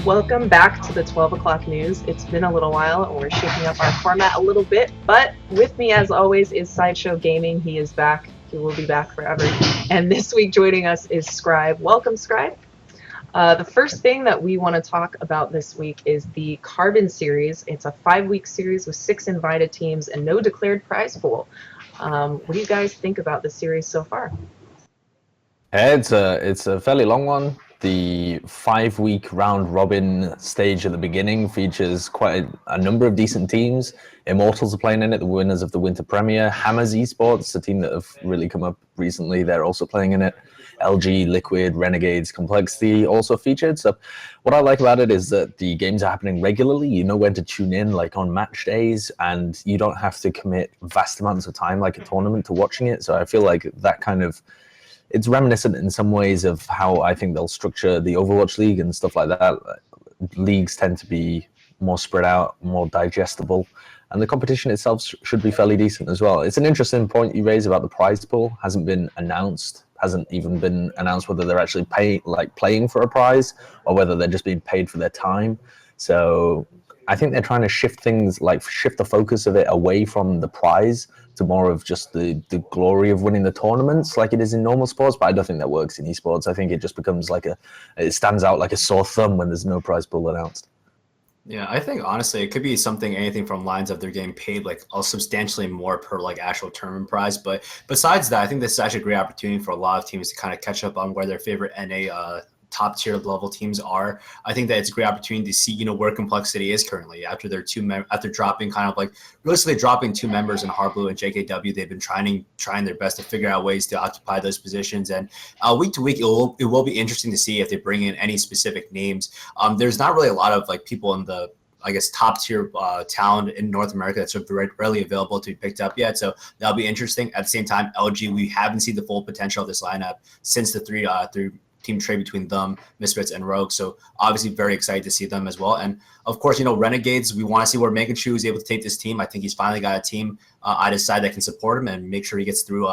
Welcome back to the 12 o'clock news. It's been a little while and we're shaking up our format a little bit, but with me as always is Sideshow Gaming. He is back. He will be back forever. And this week joining us is Scribe. Welcome, Scribe. The first thing that we want to talk about this week is the Carbon Series. It's a 5-week series with 6 invited teams and no declared prize pool. What do you guys think about the series so far? It's a fairly long one. The 5-week round robin stage at the beginning features quite a number of decent teams. Immortals are playing in it, the winners of the Winter Premier. Hammers Esports, a team that have really come up recently, they're also playing in it. LG, Liquid, Renegades, Complexity also featured. So what I like about it is that the games are happening regularly. You know when to tune in, like on match days, and you don't have to commit vast amounts of time like a tournament to watching it. So I feel like that kind of, it's reminiscent in some ways of how I think they'll structure the Overwatch League and stuff like that. Leagues tend to be more spread out, more digestible, and the competition itself should be fairly decent as well. It's an interesting point you raise about the prize pool. Hasn't been announced. Hasn't even been announced whether they're actually playing for a prize or whether they're just being paid for their time. So I think they're trying to shift things, like shift the focus of it away from the prize to more of just the glory of winning the tournaments like it is in normal sports. But I don't think that works in esports. I think it just becomes it stands out like a sore thumb when there's no prize pool announced. Yeah, I think honestly it could be anything from lines of they're getting paid like substantially more per like actual tournament prize. But besides that, I think this is actually a great opportunity for a lot of teams to kind of catch up on where their favorite NA top tier level teams are. I think that it's a great opportunity to see, where Complexity is currently after their after dropping realistically dropping 2 members in Hardblue and JKW. They've been trying their best to figure out ways to occupy those positions. And week to week, it will be interesting to see if they bring in any specific names. There's not really a lot of people in the top tier talent in North America that's readily available to be picked up yet. So that'll be interesting. At the same time, LG, we haven't seen the full potential of this lineup since the three team trade between them, Misfits, and Rogue. So obviously very excited to see them as well. And of course, Renegades, we want to see where Megachu is able to take this team. I think he's finally got a team at his side that can support him and make sure he gets through,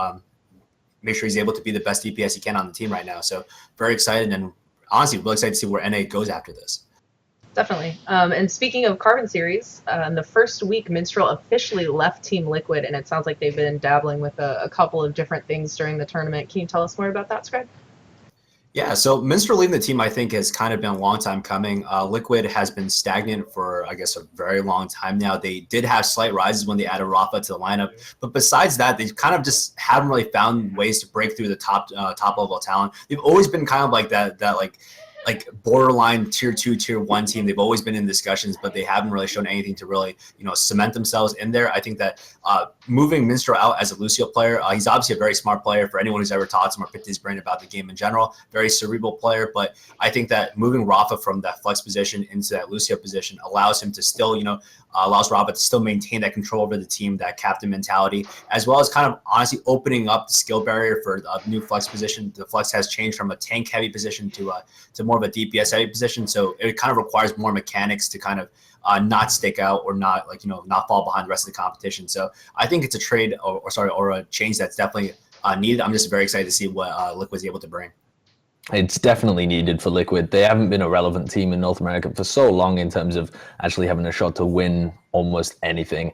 make sure he's able to be the best DPS he can on the team right now. So very excited, and honestly really excited to see where NA goes after this. Definitely. And speaking of Carbon Series, in the first week, Minstrel officially left Team Liquid, and it sounds like they've been dabbling with a couple of different things during the tournament. Can you tell us more about that, Scribe? Yeah, so Minstrel leaving the team, I think, has kind of been a long time coming. Liquid has been stagnant for, a very long time now. They did have slight rises when they added Rafa to the lineup, but besides that, they kind of just haven't really found ways to break through the top level talent. They've always been kind of like that borderline tier 2, tier 1 team. They've always been in discussions, but they haven't really shown anything to really, cement themselves in there. I think that moving Minstrel out as a Lucio player, he's obviously a very smart player for anyone who's ever talked to him or picked his brain about the game in general. Very cerebral player, but I think that moving Rafa from that flex position into that Lucio position allows him to still, allows Rafa to still maintain that control over the team, that captain mentality, as well as kind of honestly opening up the skill barrier for a new flex position. The flex has changed from a tank heavy position to more of a DPS heavy position. So it kind of requires more mechanics to kind of not stick out or not not fall behind the rest of the competition. So I think it's a trade or a change that's definitely needed. I'm just very excited to see what Liquid's able to bring. It's definitely needed for Liquid. They haven't been a relevant team in North America for so long in terms of actually having a shot to win almost anything.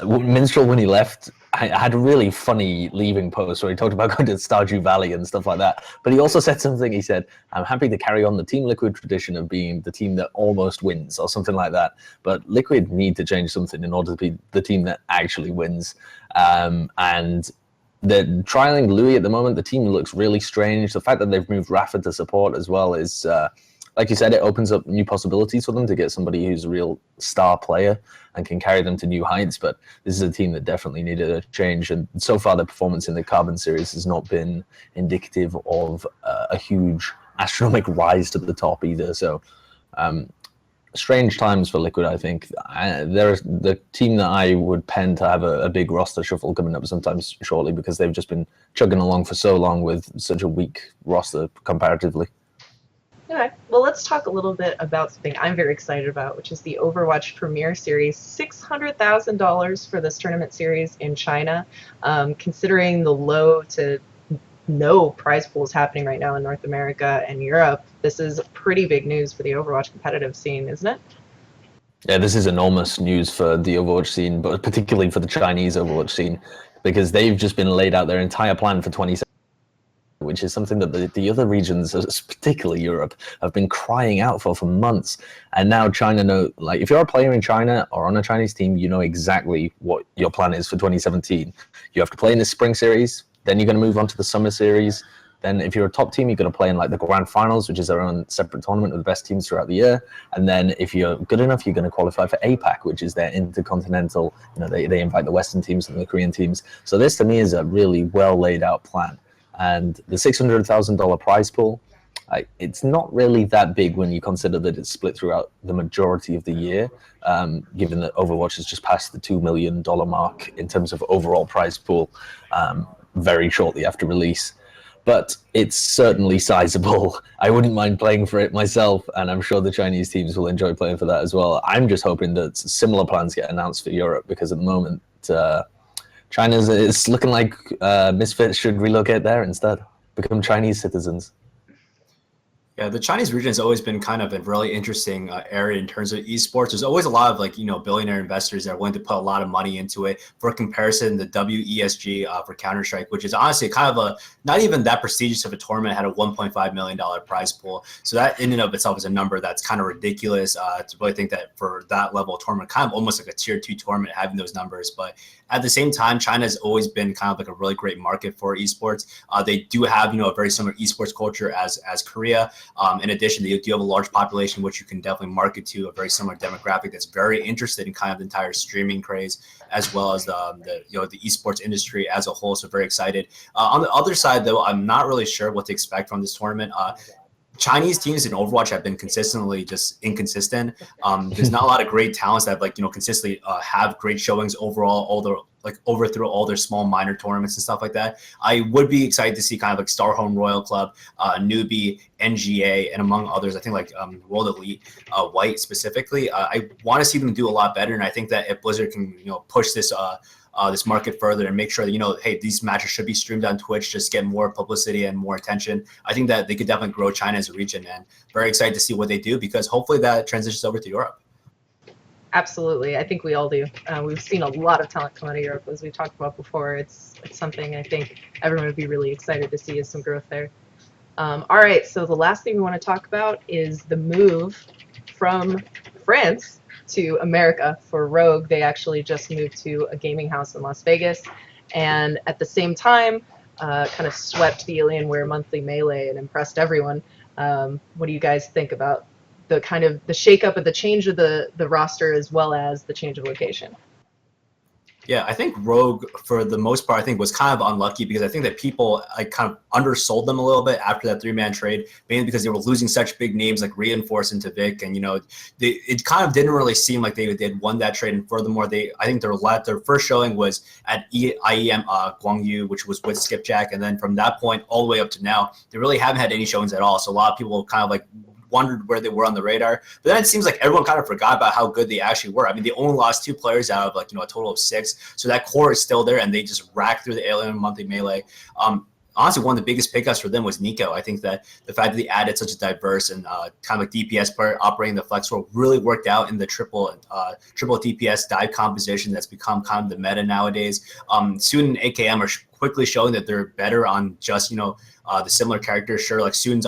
Minstrel, when he left, I had a really funny leaving post where he talked about going to Stardew Valley and stuff like that. But he also said something. He said, "I'm happy to carry on the Team Liquid tradition of being the team that almost wins," or something like that. But Liquid need to change something in order to be the team that actually wins. And they're trialing Louis at the moment. The team looks really strange. The fact that they've moved Rafa to support as well is, like you said, it opens up new possibilities for them to get somebody who's a real star player and can carry them to new heights. But this is a team that definitely needed a change. And so far, the performance in the Carbon Series has not been indicative of a huge astronomical rise to the top either. So strange times for Liquid, I think. They're the team that I would pen to have a big roster shuffle coming up sometimes shortly, because they've just been chugging along for so long with such a weak roster comparatively. Okay, well, let's talk a little bit about something I'm very excited about, which is the Overwatch Premier Series. $600,000 for this tournament series in China. Considering the low to no prize pools happening right now in North America and Europe. This is pretty big news for the Overwatch competitive scene, isn't it? Yeah, this is enormous news for the Overwatch scene, but particularly for the Chinese Overwatch scene, because they've just been laid out their entire plan for 2017, which is something that the other regions, particularly Europe, have been crying out for months. And now China know, like, if you're a player in China or on a Chinese team, you know exactly what your plan is for 2017. You have to play in the spring series, then you're going to move on to the summer series. Then if you're a top team, you're going to play in like the grand finals, which is their own separate tournament of the best teams throughout the year. And then if you're good enough, you're going to qualify for APAC, which is their intercontinental, they invite the Western teams and the Korean teams. So this to me is a really well laid out plan. And the $600,000 prize pool, it's not really that big when you consider that it's split throughout the majority of the year, given that Overwatch has just passed the $2 million mark in terms of overall prize pool very shortly after release. But it's certainly sizable. I wouldn't mind playing for it myself, and I'm sure the Chinese teams will enjoy playing for that as well. I'm just hoping that similar plans get announced for Europe, because at the moment, it's looking like Misfits should relocate there instead, become Chinese citizens. Yeah, the Chinese region has always been kind of a really interesting area in terms of esports. There's always a lot of billionaire investors that are willing to put a lot of money into it. For comparison, the WESG for Counter-Strike, which is honestly kind of not even that prestigious of a tournament, had a $1.5 million prize pool. So that in and of itself is a number that's kind of ridiculous to really think that for that level of tournament, kind of almost like a tier 2 tournament having those numbers. But at the same time, China has always been kind of like a really great market for esports. They do have, a very similar esports culture as Korea. In addition, they do have a large population, which you can definitely market to, a very similar demographic that's very interested in kind of the entire streaming craze, as well as the esports industry as a whole. So very excited. On the other side, though, I'm not really sure what to expect from this tournament. Chinese teams in Overwatch have been consistently just inconsistent. There's not a lot of great talents that consistently have great showings overall, overthrow all their small minor tournaments and stuff like that. I would be excited to see kind of like Starhome Royal Club, Newbie, NGA, and among others. I think World Elite White specifically. I want to see them do a lot better, and I think that if Blizzard can push this market further and make sure that hey, these matches should be streamed on Twitch, just get more publicity and more attention, I think that they could definitely grow China as a region, and very excited to see what they do, because hopefully that transitions over to Europe. Absolutely, I think we all do. We've seen a lot of talent come out of Europe, as we talked about before. It's something I think everyone would be really excited to see, is some growth there. All right, so the last thing we want to talk about is the move from France to America for Rogue. They actually just moved to a gaming house in Las Vegas, and at the same time kind of swept the Alienware monthly melee and impressed everyone. What do you guys think about the kind of the shakeup of the change of the roster, as well as the change of location? Yeah, I think Rogue, for the most part, I think was kind of unlucky, because I think that people kind of undersold them a little bit after that 3-man trade, mainly because they were losing such big names like Reinforce into Vic, and it kind of didn't really seem like they had won that trade. And furthermore, I think their first showing was at IEM Guangyu, which was with Skipjack, and then from that point all the way up to now, they really haven't had any showings at all. So a lot of people kind of wondered where they were on the radar, but then it seems like everyone kind of forgot about how good they actually were. I mean, they only lost 2 players out of a total of 6, so that core is still there, and they just racked through the Alien monthly melee. Honestly, one of the biggest pickups for them was Nico. I think that the fact that they added such a diverse and kind of DPS player operating the flex role really worked out in the triple DPS dive composition that's become kind of the meta nowadays. Soon and AKM are quickly showing that they're better on just the similar characters. Sure, Soon's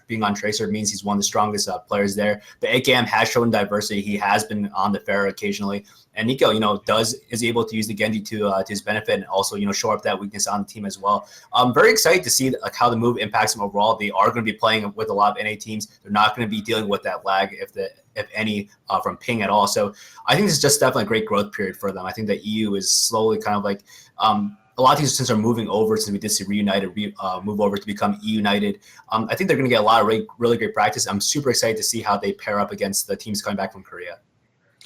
being on Tracer means he's one of the strongest players there, but AKM has shown diversity. He has been on the Pharah occasionally, and Nico, is able to use the Genji to his benefit, and also show up that weakness on the team as well. I'm very excited to see how the move impacts them overall. They are going to be playing with a lot of NA teams. They're not going to be dealing with that lag, if any, from ping at all. So I think this is just definitely a great growth period for them. I think that EU is slowly kind of a lot of these since are moving over, since we did see Reunited move over to become E-United. I think they're going to get a lot of really great practice. I'm super excited to see how they pair up against the teams coming back from Korea.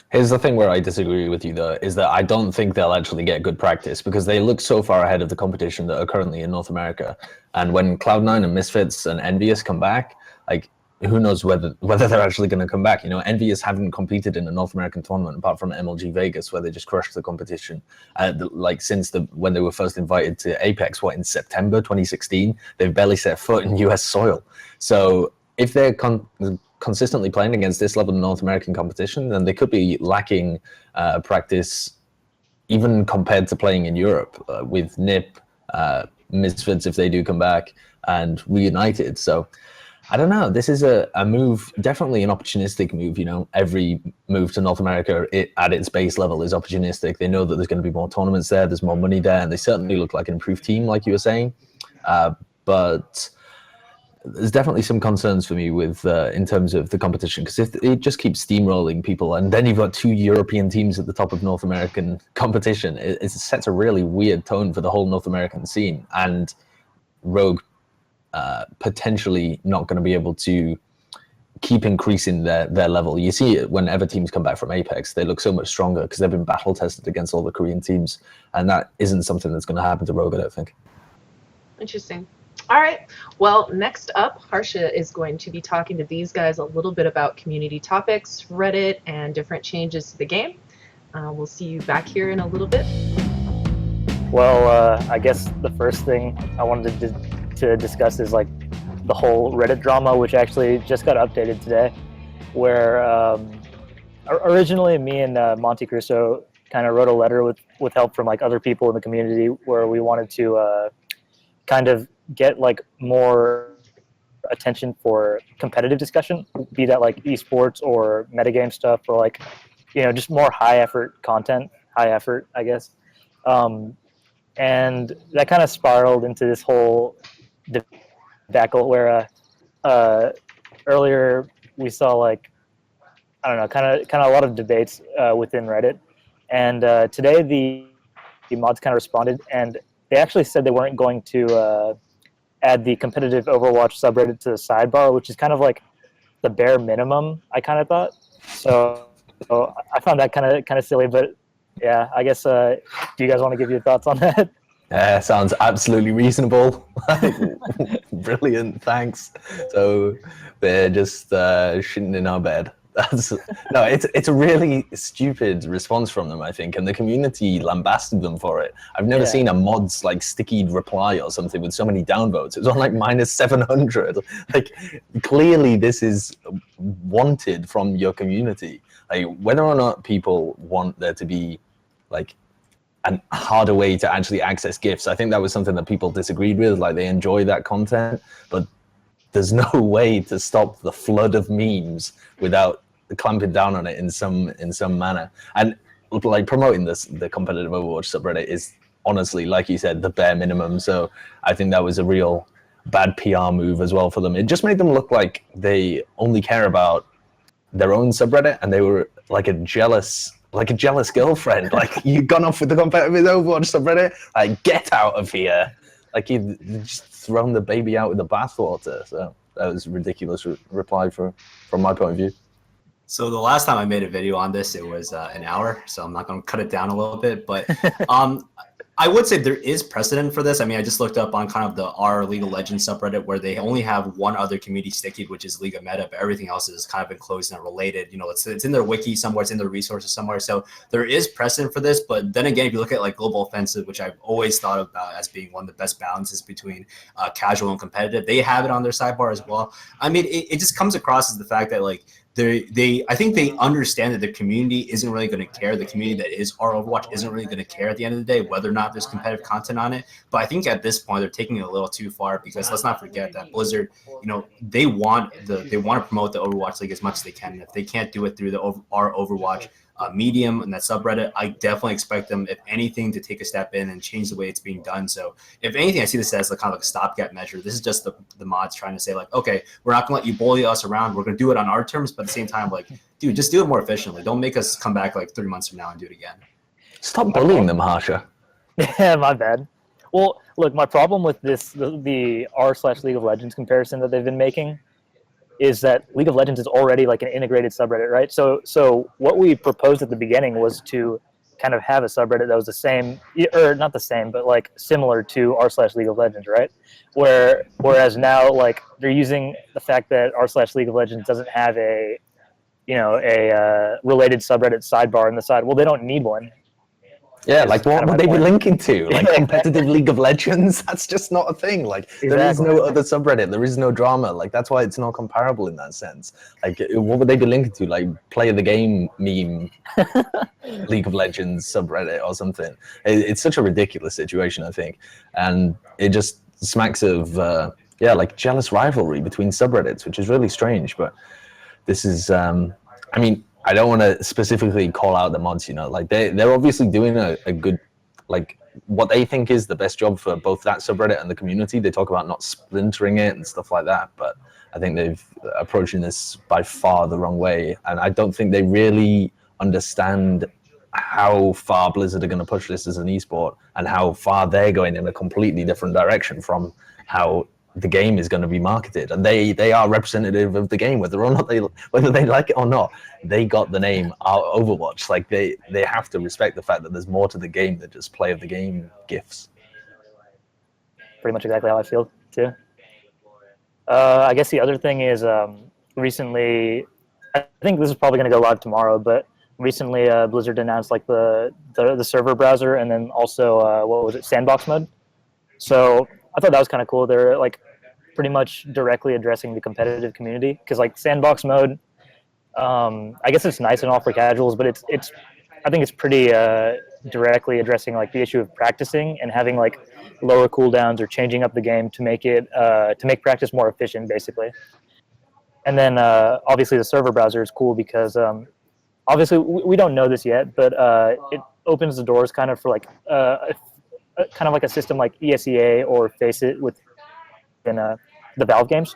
Here's the thing where I disagree with you, though, is that I don't think they'll actually get good practice, because they look so far ahead of the competition that are currently in North America. And when Cloud9 and Misfits and Envious come back, who knows whether they're actually going to come back. Envious haven't competed in a North American tournament apart from MLG Vegas, where they just crushed the competition. Since when they were first invited to Apex, in September 2016, they've barely set foot in US soil. So if they're consistently playing against this level of North American competition, then they could be lacking practice, even compared to playing in Europe with NIP, Misfits if they do come back, and Reunited. So I don't know. This is a move, definitely an opportunistic move. Every move to North America at its base level is opportunistic. They know that there's going to be more tournaments there, there's more money there, and they certainly look like an improved team, like you were saying. But there's definitely some concerns for me with in terms of the competition, because if it just keeps steamrolling people, and then you've got 2 European teams at the top of North American competition, it sets a really weird tone for the whole North American scene. And Rogue potentially not going to be able to keep increasing their level. You see it whenever teams come back from Apex, they look so much stronger because they've been battle tested against all the Korean teams, and that isn't something that's going to happen to Rogue, I don't think. Interesting. All right. Well, next up, Harsha is going to be talking to these guys a little bit about community topics, Reddit, and different changes to the game. We'll see you back here in a little bit. Well, I guess the first thing I wanted to discuss is like the whole Reddit drama, which actually just got updated today, where originally me and Monte Cristo kind of wrote a letter with help from like other people in the community, where we wanted to kind of get like more attention for competitive discussion, be that like esports or metagame stuff, or like, just more high effort content, I guess. And that kind of spiraled into this whole debacle where earlier we saw like, I don't know, kind of a lot of debates within Reddit. And today the mods kind of responded, and they actually said they weren't going to add the competitive Overwatch subreddit to the sidebar, which is kind of like the bare minimum, I kind of thought. So I found that kind of silly, but yeah, I guess, do you guys want to give your thoughts on that? Sounds absolutely reasonable. Brilliant, thanks. So they're just shitting in our bed. It's a really stupid response from them, I think, and the community lambasted them for it. I've never seen a mod's like sticky reply or something with so many downvotes. It was on like -700. Like, clearly this is wanted from your community. Like, whether or not people want there to be like a harder way to actually access gifts, I think that was something that people disagreed with. Like, they enjoy that content, but there's no way to stop the flood of memes without clamping down on it in some manner. And like, promoting the competitive Overwatch subreddit is honestly, like you said, the bare minimum. So I think that was a real bad PR move as well for them. It just made them look like they only care about their own subreddit, and they were like a jealous girlfriend. Like, you've gone off with the competitive Overwatch subreddit, like, get out of here. Like, you've just thrown the baby out with the bathwater. So that was a ridiculous reply from my point of view. So the last time I made a video on this, it was an hour, so I'm not going to cut it down a little bit. But I would say there is precedent for this. I mean, I just looked up on kind of the R League of Legends subreddit, where they only have one other community sticky, which is League of Meta, but everything else is kind of enclosed and related. It's in their wiki somewhere, it's in their resources somewhere. So there is precedent for this. But then again, if you look at like Global Offensive, which I've always thought about as being one of the best balances between casual and competitive, they have it on their sidebar as well. I mean, it just comes across as the fact that like, I think they understand that the community isn't really going to care. The community that is our Overwatch isn't really going to care at the end of the day whether or not there's competitive content on it. But I think at this point they're taking it a little too far, because let's not forget that Blizzard, they want to promote the Overwatch League as much as they can. And if they can't do it through our Overwatch medium and that subreddit, I definitely expect them, if anything, to take a step in and change the way it's being done. So if anything, I see this as kind of like a stopgap measure. This is just the mods trying to say like, okay, we're not gonna let you bully us around. We're gonna do it on our terms, but at the same time, like, dude, just do it more efficiently. Don't make us come back like 3 months from now and do it again. Stop bullying them, Harsha. Yeah, my bad. Well, look, my problem with this, the r/League of Legends comparison that they've been making, is that League of Legends is already like an integrated subreddit, right? So what we proposed at the beginning was to kind of have a subreddit that was the same, or not the same, but like similar to r/League of Legends, right? Whereas now, like, they're using the fact that r/League of Legends doesn't have a related subreddit sidebar on the side. Well, they don't need one. Yeah, like what would they be linking to? Like competitive League of Legends? That's just not a thing. Like there is no other subreddit. There is no drama. Like that's why it's not comparable in that sense. Like what would they be linking to? Like play of the game meme, League of Legends subreddit or something. It's such a ridiculous situation, I think, and it just smacks of like jealous rivalry between subreddits, which is really strange. But this is, I mean, I don't want to specifically call out the mods, like they're obviously doing a good, like what they think is the best job for both that subreddit and the community. They talk about not splintering it and stuff like that, but I think they've approaching this by far the wrong way. And I don't think they really understand how far Blizzard are going to push this as an esport and how far they're going in a completely different direction from how the game is going to be marketed, and they are representative of the game, whether they like it or not. They got the name Overwatch. Like they have to respect the fact that there's more to the game than just play of the game gifts. Pretty much exactly how I feel too. I guess the other thing is recently, I think this is probably going to go live tomorrow, but recently Blizzard announced like the server browser, and then also what was it, sandbox mode. So I thought that was kind of cool. They're like pretty much directly addressing the competitive community, because like sandbox mode, I guess it's nice and all for casuals, but it's I think it's pretty directly addressing like the issue of practicing and having like lower cooldowns or changing up the game to make it to make practice more efficient, basically. And then obviously the server browser is cool because obviously we don't know this yet, but it opens the doors kind of for like kind of like a system like ESEA or Faceit within the Valve games,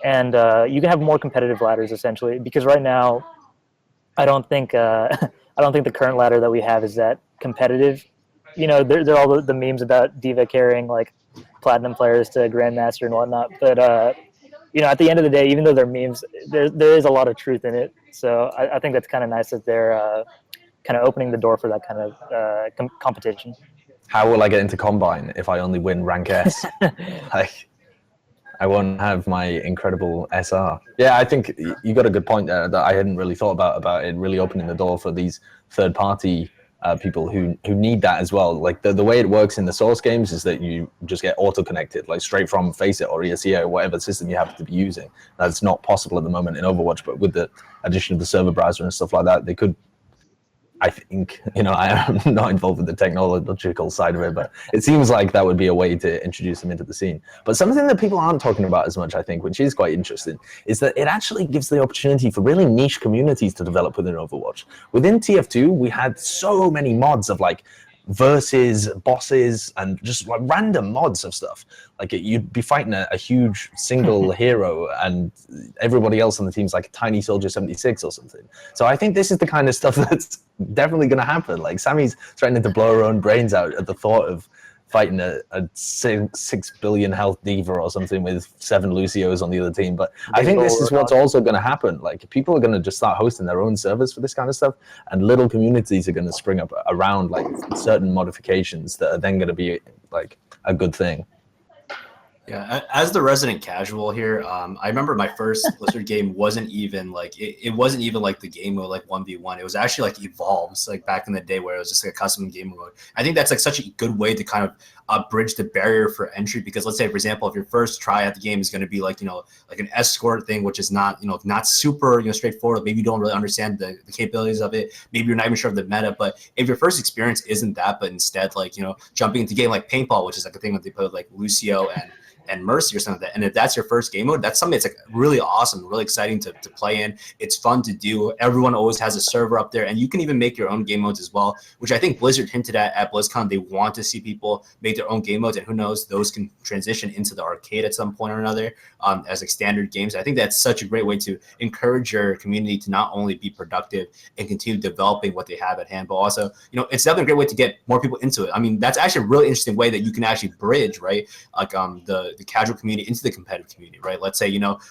and you can have more competitive ladders essentially. Because right now, I don't think the current ladder that we have is that competitive. There are all the memes about Diva carrying like platinum players to Grandmaster and whatnot, but at the end of the day, even though they're memes, there is a lot of truth in it. So I think that's kind of nice that they're kind of opening the door for that kind of competition. How will I get into Combine if I only win rank S? Like, I won't have my incredible SR. Yeah, I think you got a good point there that I hadn't really thought about it really opening the door for these third-party people who need that as well. Like the way it works in the Source games is that you just get auto-connected, like straight from Faceit or ESEA or whatever system you happen to be using. That's not possible at the moment in Overwatch, but with the addition of the server browser and stuff like that, they could. I think, I am not involved with the technological side of it, but it seems like that would be a way to introduce them into the scene. But something that people aren't talking about as much, I think, which is quite interesting, is that it actually gives the opportunity for really niche communities to develop within Overwatch. Within TF2, we had so many mods of like versus bosses and just like random mods of stuff. Like you'd be fighting a huge single hero and everybody else on the team's like a tiny soldier 76 or something. So I think this is the kind of stuff that's definitely going to happen. Like Sammy's threatening to blow her own brains out at the thought of fighting a 6 billion health diva or something with 7 Lucios on the other team. But I think this is what's also going to happen. Like people are going to just start hosting their own servers for this kind of stuff, and little communities are going to spring up around like certain modifications that are then going to be like a good thing. Yeah, as the resident casual here, I remember my first Blizzard game wasn't even like it wasn't even like the game mode like 1v1. It was actually like Evolves, like back in the day where it was just like a custom game mode. I think that's like such a good way to kind of bridge the barrier for entry, because let's say, for example, if your first try at the game is going to be like like an escort thing, which is not not super straightforward. Maybe you don't really understand the capabilities of it. Maybe you're not even sure of the meta. But if your first experience isn't that, but instead like jumping into game like paintball, which is like a thing that they put with, like Lucio and Mercy or something like that. And if that's your first game mode, that's something that's like really awesome, really exciting to play in. It's fun to do. Everyone always has a server up there, and you can even make your own game modes as well, which I think Blizzard hinted at BlizzCon. They want to see people make their own game modes, and who knows, those can transition into the arcade at some point or another as like standard games. I think that's such a great way to encourage your community to not only be productive and continue developing what they have at hand, but also, it's definitely a great way to get more people into it. I mean, that's actually a really interesting way that you can actually bridge, right? Like the the casual community into the competitive community, right? Let's say,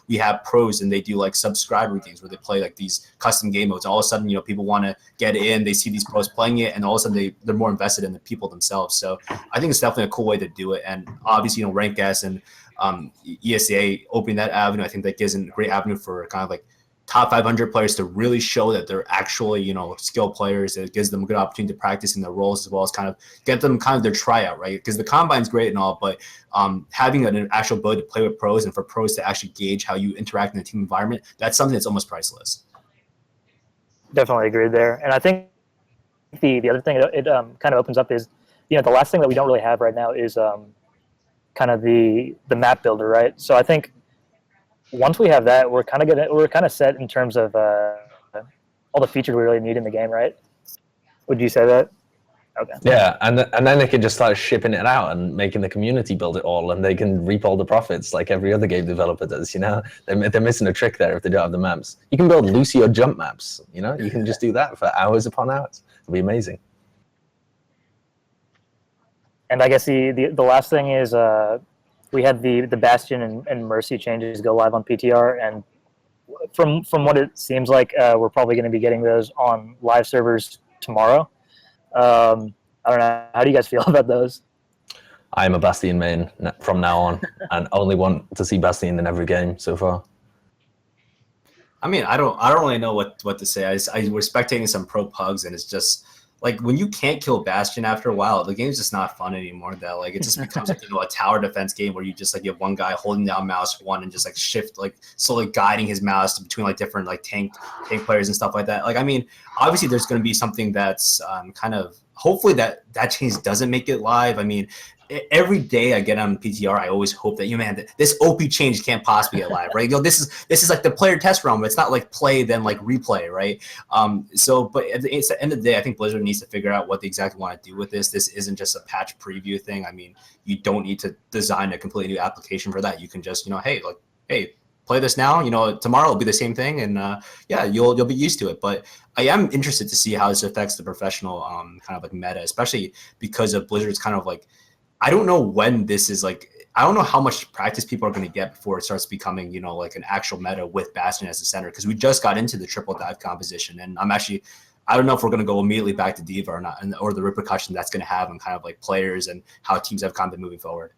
we have pros and they do like subscriber things where they play like these custom game modes. All of a sudden, people want to get in, they see these pros playing it, and all of a sudden they're more invested in the people themselves. So I think it's definitely a cool way to do it. And obviously, Rank S and ESA opening that avenue, I think that gives a great avenue for kind of like top 500 players to really show that they're actually, skilled players. It gives them a good opportunity to practice in their roles, as well as kind of get them kind of their tryout, right? Because the combine's great and all, but having an actual ability to play with pros and for pros to actually gauge how you interact in the team environment, that's something that's almost priceless. Definitely agree there. And I think the other thing it kind of opens up is, the last thing that we don't really have right now is kind of the map builder, right? So I think once we have that, we're kind of set in terms of all the features we really need in the game, right? Would you say that? Okay. Yeah, and then they can just start shipping it out and making the community build it all, and they can reap all the profits like every other game developer does. They're missing a trick there if they don't have the maps. You can build Lucio jump maps. You can just do that for hours upon hours. It'll be amazing. And I guess the last thing is we had the Bastion and Mercy changes go live on PTR, and from what it seems like, we're probably going to be getting those on live servers tomorrow. I don't know. How do you guys feel about those? I'm a Bastion main from now on, and only want to see Bastion in every game so far. I mean, I don't really know what to say. I was spectating some pro pugs, and it's just like when you can't kill Bastion after a while, the game's just not fun anymore. That like it just becomes like a tower defense game where you just like you have one guy holding down mouse one and just like shift like slowly guiding his mouse between like different like tank players and stuff like that. Like I mean, obviously there's going to be something that's kind of hopefully that change doesn't make it live. I mean, every day I get on PTR, I always hope that this OP change can't possibly get live, right? This is like the player test realm. It's not like play then like replay, right? But at the end of the day, I think Blizzard needs to figure out what they exactly want to do with this. This isn't just a patch preview thing. I mean, you don't need to design a completely new application for that. You can just hey, play this now. Tomorrow will be the same thing, and you'll be used to it. But I am interested to see how this affects the professional kind of like meta, especially because of Blizzard's kind of like. I don't know when this is like. I don't know how much practice people are going to get before it starts becoming, like an actual meta with Bastion as the center. Because we just got into the triple dive composition, and I don't know if we're going to go immediately back to Diva or not, or the repercussion that's going to have on kind of like players and how teams have kind of been moving forward.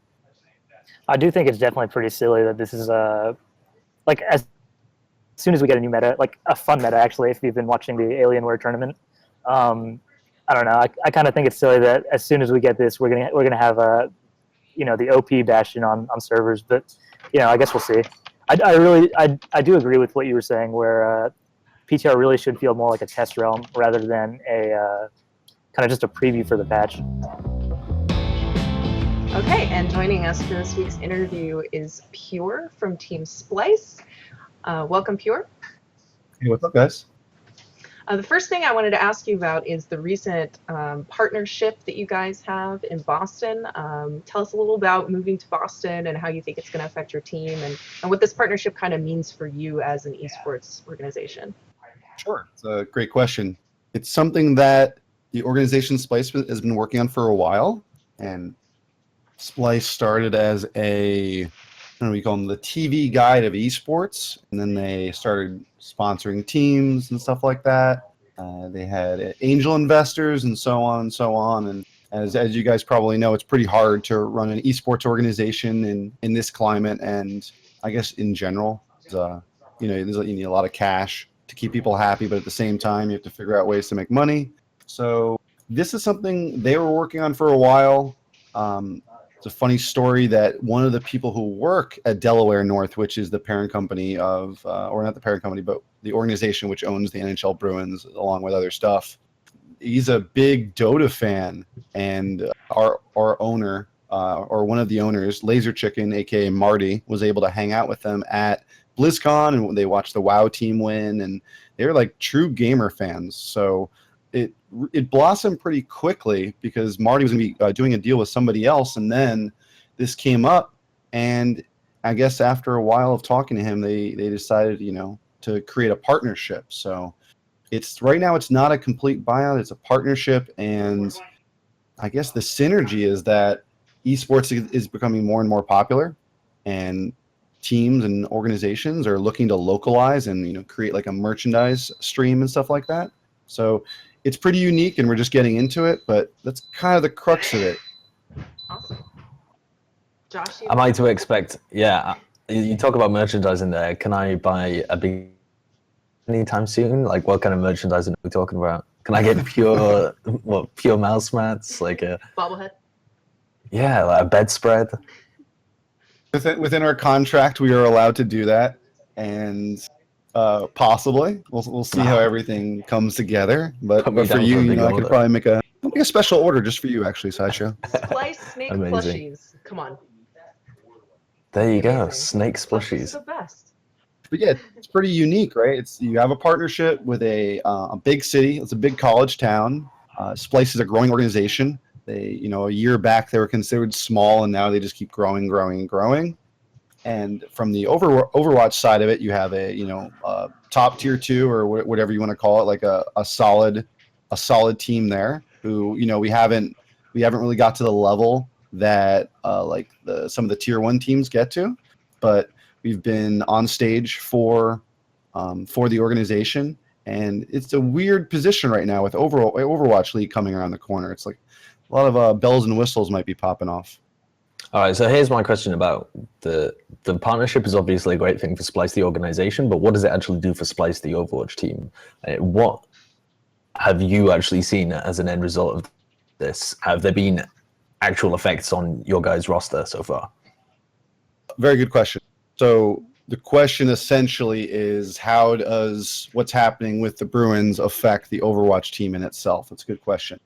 I do think it's definitely pretty silly that this is like as soon as we get a new meta, like a fun meta actually. If you've been watching the Alienware tournament. I don't know. I kind of think it's silly that as soon as we get this, we're gonna have the OP Bastion on servers. But I guess we'll see. I do agree with what you were saying, where PTR really should feel more like a test realm rather than a kind of just a preview for the patch. Okay, and joining us for this week's interview is Pure from Team Splice. Welcome, Pure. Hey, what's up, guys? The first thing I wanted to ask you about is the recent partnership that you guys have in Boston. Tell us a little about moving to Boston and how you think it's going to affect your team and what this partnership kind of means for you as an esports organization. Sure. It's a great question. It's something that the organization Splice has been working on for a while. And Splice started as we call them the TV guide of esports, and then they started sponsoring teams and stuff like that. They had angel investors and so on and so on. And as you guys probably know, it's pretty hard to run an esports organization in this climate, and I guess in general, you need a lot of cash to keep people happy, but at the same time, you have to figure out ways to make money. So this is something they were working on for a while. It's a funny story that one of the people who work at Delaware North, which is the parent company of, or not the parent company, but the organization which owns the NHL Bruins along with other stuff, he's a big Dota fan, and our owner, or one of the owners, Laser Chicken, aka Marty, was able to hang out with them at BlizzCon, and they watched the WoW team win, and they're like true gamer fans. So it blossomed pretty quickly because Marty was going to be doing a deal with somebody else, and then this came up, and I guess after a while of talking to him, they decided, to create a partnership. So right now it's not a complete buyout, it's a partnership, and I guess the synergy is that esports is becoming more and more popular, and teams and organizations are looking to localize and create like a merchandise stream and stuff like that. So it's pretty unique, and we're just getting into it, but that's kind of the crux of it. Awesome. Josh, Am I to expect? Yeah, you talk about merchandising there. Can I buy a big anytime soon? Like, what kind of merchandising are we talking about? Can I get pure mouse mats? Like a bobblehead? Yeah, like a bedspread. Within our contract, we are allowed to do that, and possibly we'll see how everything comes together. But for you, I could probably make a special order just for you, actually, Sideshow. Splice snake plushies. Come on. There you go, snake plushies. The best. But yeah, it's pretty unique, right? You have a partnership with a big city. It's a big college town. Splice is a growing organization. They, a year back they were considered small, and now they just keep growing. And from the Overwatch side of it, you have a top tier 2 or whatever you want to call it, like a solid team there. Who we haven't really got to the level that like some of the tier 1 teams get to, but we've been on stage for the organization, and it's a weird position right now with Overwatch League coming around the corner. It's like a lot of bells and whistles might be popping off. All right, so here's my question about the partnership is obviously a great thing for Splice, the organization, but what does it actually do for Splice, the Overwatch team? What have you actually seen as an end result of this? Have there been actual effects on your guys' roster so far? Very good question. So the question essentially is, how does what's happening with the Bruins affect the Overwatch team in itself? That's a good question.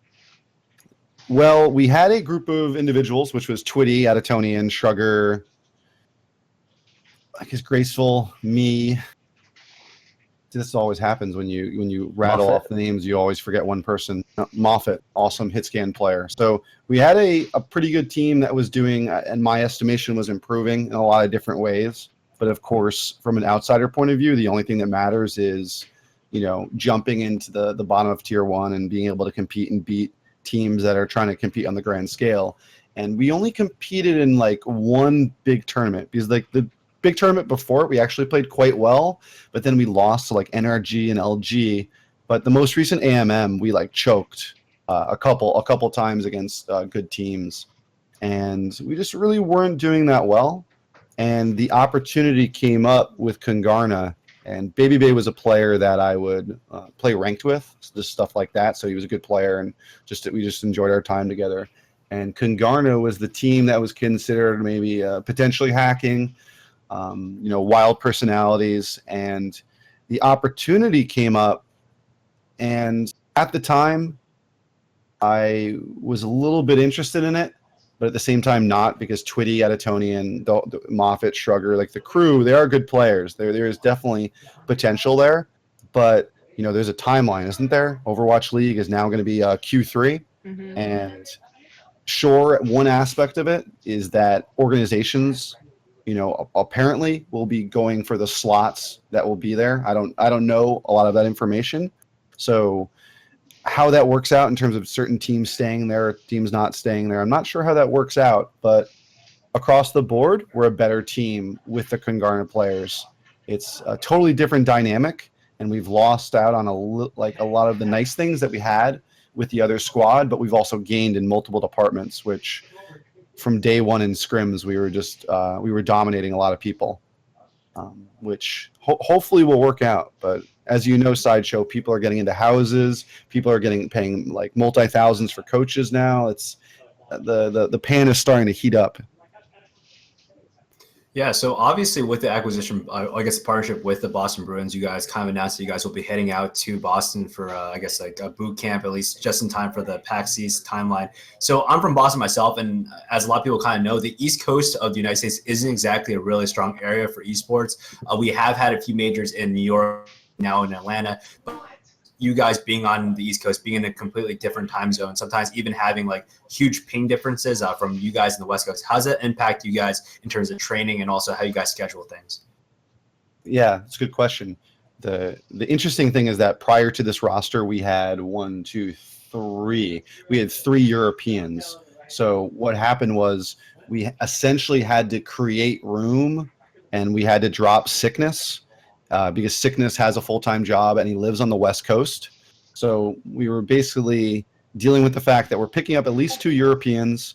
Well, we had a group of individuals, which was Twitty, Adatonian, Shrugger, I guess Graceful, me. This always happens when you rattle Moffat. off the names. You always forget one person. Moffat, awesome hit scan player. So we had a pretty good team that was doing, in my estimation, was improving in a lot of different ways. But of course, from an outsider point of view, the only thing that matters is, jumping into the bottom of tier 1 and being able to compete and beat teams that are trying to compete on the grand scale. And we only competed in like one big tournament, because like the big tournament before it, we actually played quite well, but then we lost to like NRG and LG. But the most recent AMM, we like choked a couple times against good teams, and we just really weren't doing that well. And the opportunity came up with Kungarna, and Baby Bay was a player that I would play ranked with, just stuff like that. So he was a good player, and we just enjoyed our time together. And Kungarna was the team that was considered maybe potentially hacking, wild personalities, and the opportunity came up. And at the time, I was a little bit interested in it, but at the same time not, because Twitty, Adatonian, Moffat, Shrugger, like the crew, they are good players. There is definitely potential there, but there's a timeline, isn't there? Overwatch League is now going to be Q3, and sure, one aspect of it is that organizations, apparently will be going for the slots that will be there. I don't know a lot of that information, so how that works out in terms of certain teams staying there, teams not staying there, I'm not sure how that works out. But across the board, we're a better team with the Kungarna players. It's a totally different dynamic, and we've lost out on a lot of the nice things that we had with the other squad, but we've also gained in multiple departments, which from day one in scrims, we were dominating a lot of people, which hopefully will work out. But as you know, Sideshow, people are getting into houses. People are paying like multi-thousands for coaches now. It's the pan is starting to heat up. Yeah, so obviously with the acquisition, I guess the partnership with the Boston Bruins, you guys kind of announced that you guys will be heading out to Boston for, I guess, like a boot camp, at least just in time for the PAX East timeline. So I'm from Boston myself, and as a lot of people kind of know, the East Coast of the United States isn't exactly a really strong area for esports. We have had a few majors in New York, now in Atlanta, but you guys being on the East Coast, being in a completely different time zone, sometimes even having like huge ping differences from you guys in the West Coast. How does that impact you guys in terms of training and also how you guys schedule things? Yeah, it's a good question. The interesting thing is that prior to this roster, we had we had 3 Europeans. So what happened was we essentially had to create room, and we had to drop Sickness because Sickness has a full-time job and he lives on the West Coast. So we were basically dealing with the fact that we're picking up at least 2 Europeans,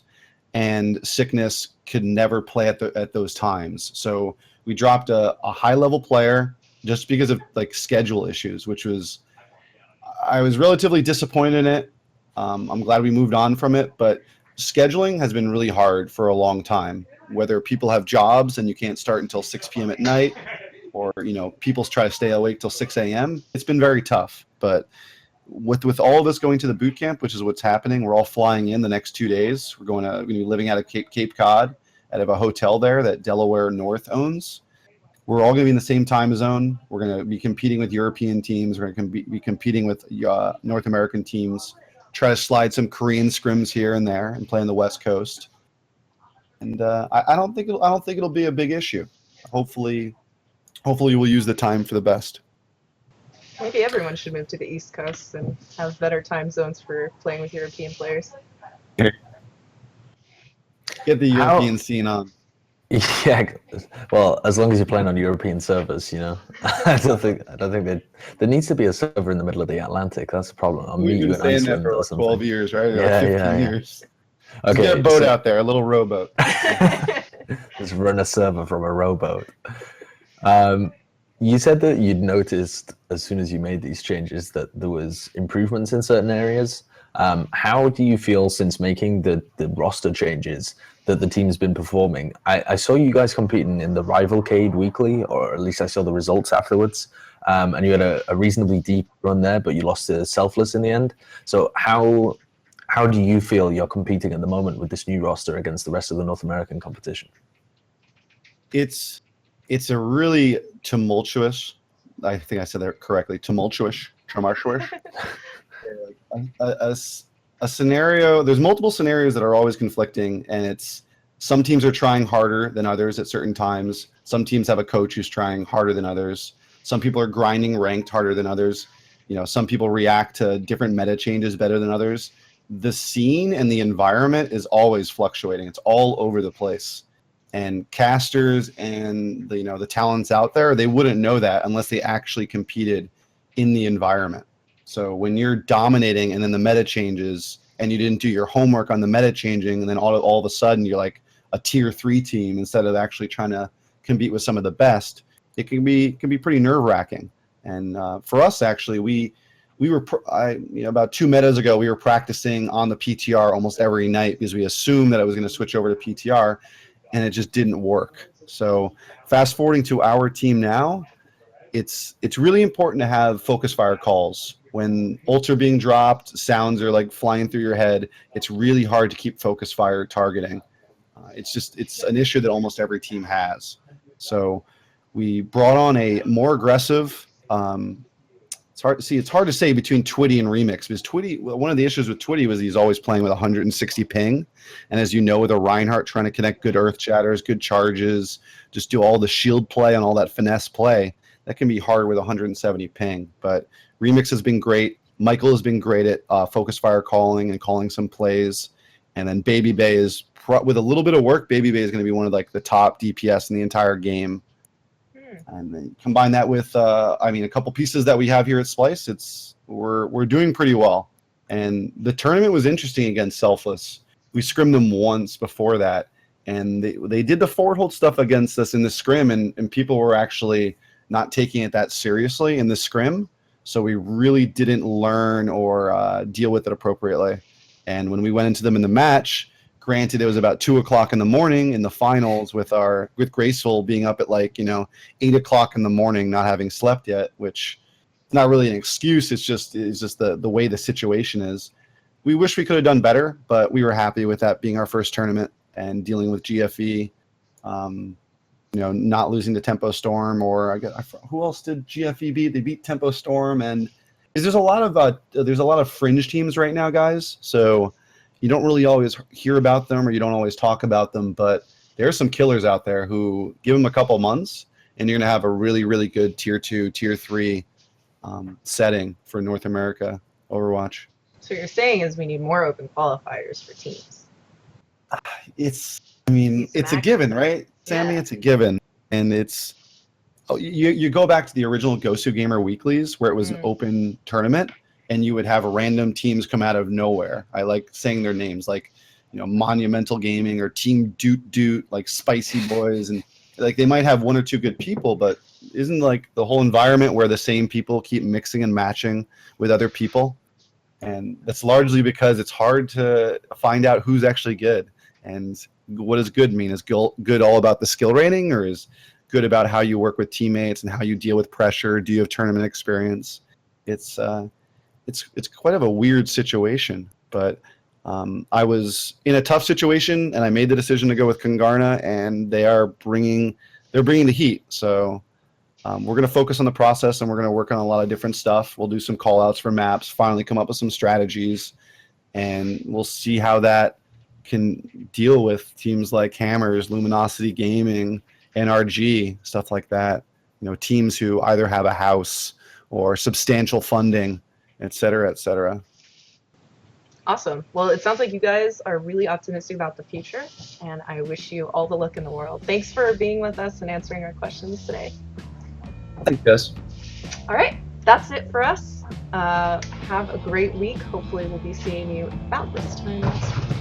and Sickness could never play at those times. So we dropped a high-level player just because of like schedule issues, which was, I was relatively disappointed in it. I'm glad we moved on from it, but scheduling has been really hard for a long time. Whether people have jobs and you can't start until 6 p.m. at night, or people try to stay awake till 6 a.m. It's been very tough. But with all of us going to the boot camp, which is what's happening, we're all flying in the next 2 days. We're going to be living out of Cape Cod out of a hotel there that Delaware North owns. We're all going to be in the same time zone. We're going to be competing with European teams. We're going to be competing with North American teams. Try to slide some Korean scrims here and there and play on the West Coast. And I don't think it'll be a big issue. Hopefully we'll use the time for the best. Maybe everyone should move to the East Coast and have better time zones for playing with European players. Get the European scene on. Yeah, well, as long as you're playing on European servers, I don't think there needs to be a server in the middle of the Atlantic. That's the problem. I'll meet We've you been in saying that Iceland for or like something. 12 years, right? Yeah, 15 years. Okay, Get a boat out there, a little rowboat. Just run a server from a rowboat. You said that you'd noticed as soon as you made these changes that there was improvements in certain areas. How do you feel since making the roster changes that the team's been performing? I saw you guys competing in the Rivalcade weekly, or at least I saw the results afterwards. And you had a reasonably deep run there, but you lost to Selfless in the end. So how do you feel you're competing at the moment with this new roster against the rest of the North American competition? It's a really tumultuous, I think I said that correctly, tumultuous. A scenario, there's multiple scenarios that are always conflicting, and it's some teams are trying harder than others at certain times. Some teams have a coach who's trying harder than others. Some people are grinding ranked harder than others. Some people react to different meta changes better than others. The scene and the environment is always fluctuating. It's all over the place. And casters and the talents out there, they wouldn't know that unless they actually competed in the environment. So when you're dominating and then the meta changes and you didn't do your homework on the meta changing, and then all of a sudden you're like a tier 3 team instead of actually trying to compete with some of the best, it can be pretty nerve-wracking. And for us, actually, we were about 2 metas ago, we were practicing on the PTR almost every night because we assumed that I was going to switch over to PTR, and it just didn't work. So fast forwarding to our team now, it's really important to have focus fire calls. When ults are being dropped, sounds are like flying through your head, it's really hard to keep focus fire targeting. It's an issue that almost every team has. So we brought on a more aggressive, it's hard to say between Twitty and Remix, because Twitty, one of the issues with Twitty was he's always playing with 160 ping. And as you know, with a Reinhardt trying to connect good earth shatters, good charges, just do all the shield play and all that finesse play, that can be hard with 170 ping. But Remix has been great. Michael has been great at focus fire calling and calling some plays. And then Baby Bay is, with a little bit of work, Baby Bay is going to be one of the top DPS in the entire game. And then combine that with, a couple pieces that we have here at Splice, we're doing pretty well. And the tournament was interesting against Selfless. We scrimmed them once before that, and they did the forward hold stuff against us in the scrim, and people were actually not taking it that seriously in the scrim. So we really didn't learn or deal with it appropriately. And when we went into them in the match, granted, it was about 2 o'clock in the morning in the finals with Graceful being up at 8 o'clock in the morning, not having slept yet, which is not really an excuse. It's just the way the situation is. We wish we could have done better, but we were happy with that being our first tournament and dealing with GFE, not losing to Tempo Storm, or who else did GFE beat? They beat Tempo Storm, and there's a lot of fringe teams right now, guys. So you don't really always hear about them, or you don't always talk about them, but there are some killers out there who give them a couple months and you're going to have a really, really good tier 2, tier 3 setting for North America Overwatch. So what you're saying is we need more open qualifiers for teams. It's I mean, some it's a action. given, right, Sammy? Yeah. It's a given, and it's you go back to the original Gosu Gamer weeklies where it was an open tournament, and you would have random teams come out of nowhere. I like saying their names, like Monumental Gaming or Team Doot Doot, like Spicy Boys, and like they might have one or two good people, but isn't like the whole environment where the same people keep mixing and matching with other people? And that's largely because it's hard to find out who's actually good. And what does good mean? Is good all about the skill rating, or is good about how you work with teammates and how you deal with pressure? Do you have tournament experience? It's quite of a weird situation. But I was in a tough situation, and I made the decision to go with Kangarna, and they're bringing the heat. So we're going to focus on the process, and we're going to work on a lot of different stuff. We'll do some call outs for maps, finally come up with some strategies, and we'll see how that can deal with teams like Hammers, Luminosity Gaming, NRG, stuff like that. Teams who either have a house or substantial funding, et cetera, et cetera. Awesome. Well, it sounds like you guys are really optimistic about the future, and I wish you all the luck in the world. Thanks for being with us and answering our questions today. Thanks, guys. All right, that's it for us. Have a great week. Hopefully we'll be seeing you about this time next week.